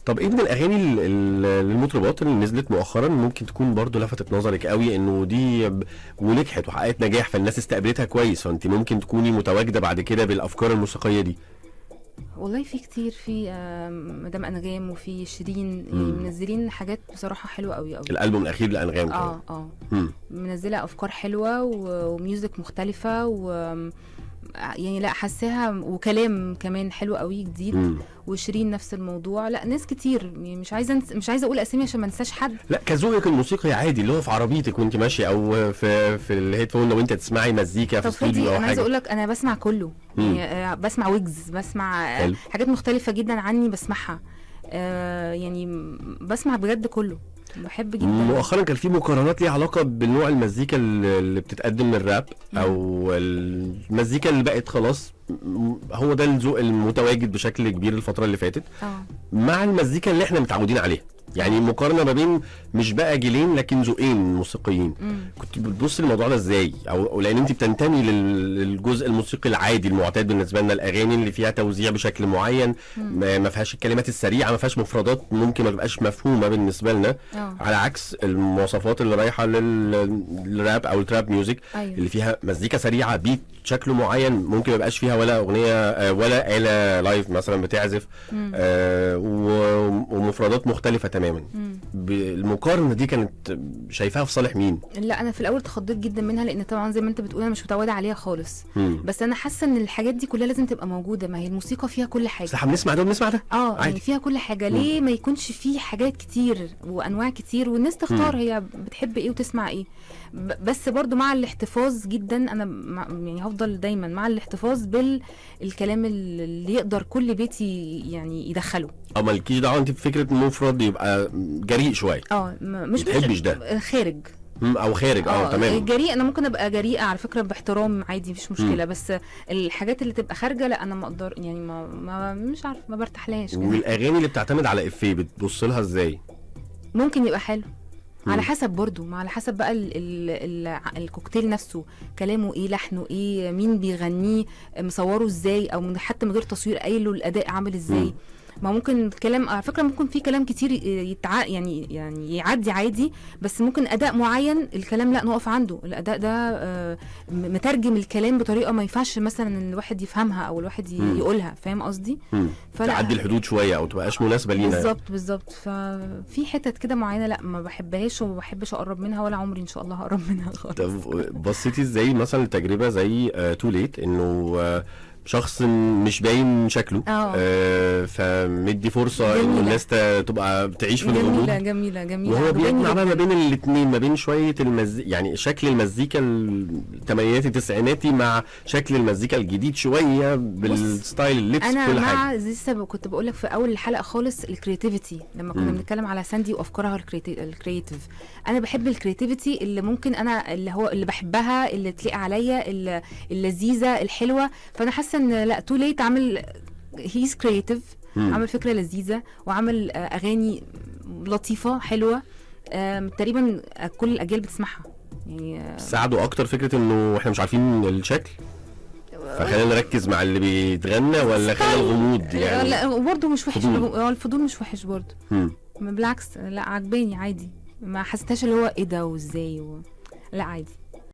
طب ايه من الاغاني المطربات اللي نزلت مؤخرا ممكن تكون برضو لفتت نظرك قوي انه دي ونجحت وحققت نجاح فالناس استقبلتها كويس فانت ممكن تكوني متواجده بعد كده بالافكار الموسيقيه دي؟ والله في كتير، في مدام انغام وفي شيرين، يعني منزلين حاجات بصراحه حلوه قوي قوي. الالبوم الاخير لانغام كمان. منزله افكار حلوه وميوزك مختلفه يعني لا حاساها، وكلام كمان حلو قوي جديد. وشيرين نفس الموضوع. لا ناس كتير، يعني مش عايزه اقول اسامي عشان ما انساش حد. لا كذوقك الموسيقي عادي اللي هو في عربيتك وانت ماشيه او في الهيدفون لو انت تسمعي مزيكا في استوديو او حاجه. انا عايزه اقول لك انا بسمع كله، يعني بسمع ويجز، بسمع حاجات مختلفه جدا عني بسمعها. يعني بسمع بجد كله، بحب جدا. مؤخرا كان في مقارنات ليها علاقه بالنوع المزيكا اللي بتتقدم من الراب او المزيكا اللي بقت خلاص هو ده الذوق المتواجد بشكل كبير الفتره اللي فاتت مع المزيكا اللي احنا متعودين عليها. يعني مقارنه ما بين مش بقى جيلين لكن ذوقين موسيقيين. كنت بتبص للموضوع ده ازاي؟ او لان انت بتنتمي للجزء الموسيقي العادي المعتاد بالنسبه لنا، الاغاني اللي فيها توزيع بشكل معين ما فيهاش الكلمات السريعه، ما فيهاش مفردات ممكن ما تبقاش مفهومه بالنسبه لنا. على عكس المواصفات اللي رايحه للراب او التراب ميوزك اللي فيها مزيكا سريعه، بيت شكله معين، ممكن ما يبقاش فيها ولا اغنيه ولا آلة لايف مثلا بتعزف ومفردات مختلفه تماما. المقارنه دي كانت شايفاها في صالح مين؟ لا انا في الاول اتخضيت جدا منها، لان طبعا زي ما انت بتقول انا مش متعوده عليها خالص. بس انا حاسه ان الحاجات دي كلها لازم تبقى موجوده، ما هي الموسيقى فيها كل حاجه. صح، بنسمع ده وبنسمع ده يعني فيها كل حاجه. ليه ما يكونش فيه حاجات كتير وانواع كتير والناس تختار هي بتحب ايه وتسمع ايه؟ بس برضو مع الاحتفاظ جدا، انا يعني هفضل دايما مع الاحتفاظ بالكلام اللي يقدر كل بيت يعني يدخله. مالكيش دعوه انت بفكره مفرد يبقى جريء شويه. مش بتحبش ده خارج او خارج. تمام. جريء انا ممكن ابقى جريئه على فكره باحترام عادي مفيش مشكله. بس الحاجات اللي تبقى خارجه لا انا ما اقدر، يعني ما مش عارف، ما برتاحلهاش. والاغاني اللي بتعتمد على افيه بتبص لها ازاي؟ ممكن يبقى حلو على حسب برضو، على حسب بقى الكوكتيل نفسه، كلامه ايه، لحنه ايه، مين بيغنيه، مصوره ازاي، او حتى من غير تصوير قايله الاداء عامل ازاي. ما ممكن الكلام على فكره ممكن في كلام كتير يعني يعدي عادي، بس ممكن اداء معين الكلام لا نقف عنده، الاداء ده مترجم الكلام بطريقه ما ينفعش مثلا الواحد يفهمها او الواحد يقولها، فاهم قصدي؟ تعدي الحدود شويه او تبقاش مناسبه لينا. بالظبط. ففي حتت كده معينه لا ما بحبهاش وما بحبش اقرب منها، ولا عمري ان شاء الله هقرب منها خالص. بصيتي ازاي مثلا التجربه زي تو ليت انه شخص مش باين شكله فمدي فرصه ان الناس تبقى تعيش في الغموض. جميله وهو بيجمع ما بين الاثنين، ما بين شويه يعني شكل المزيكا الثمانيناتي التسعيناتي مع شكل المزيكا الجديد شويه بالستايل اللبس كل حاجه. انا مع زي كنت بقول لك في اول الحلقه خالص الكرياتيفيتي لما كنا بنتكلم على ساندي وافكارها الكرياتيف. انا بحب الكرياتيفيتي اللي ممكن انا اللي بحبها، اللي تليق عليا، اللذيذه الحلوه. فانا حاسه ان لا تو ليت عامل هيز كرياتيف، عمل فكره لذيذه وعمل اغاني لطيفه حلوه تقريبا كل الاجيال بتسمعها. يعني ساعدوا اكتر فكره انه احنا مش عارفين الشكل فخلينا نركز مع اللي بيتغنى، ولا خلينا الغموض يعني؟ لا برضه مش وحش، الفضول مش وحش برضه، بالعكس لا عجباني عادي، ما حسيتهاش اللي هو ايه ده وازاي لا عادي.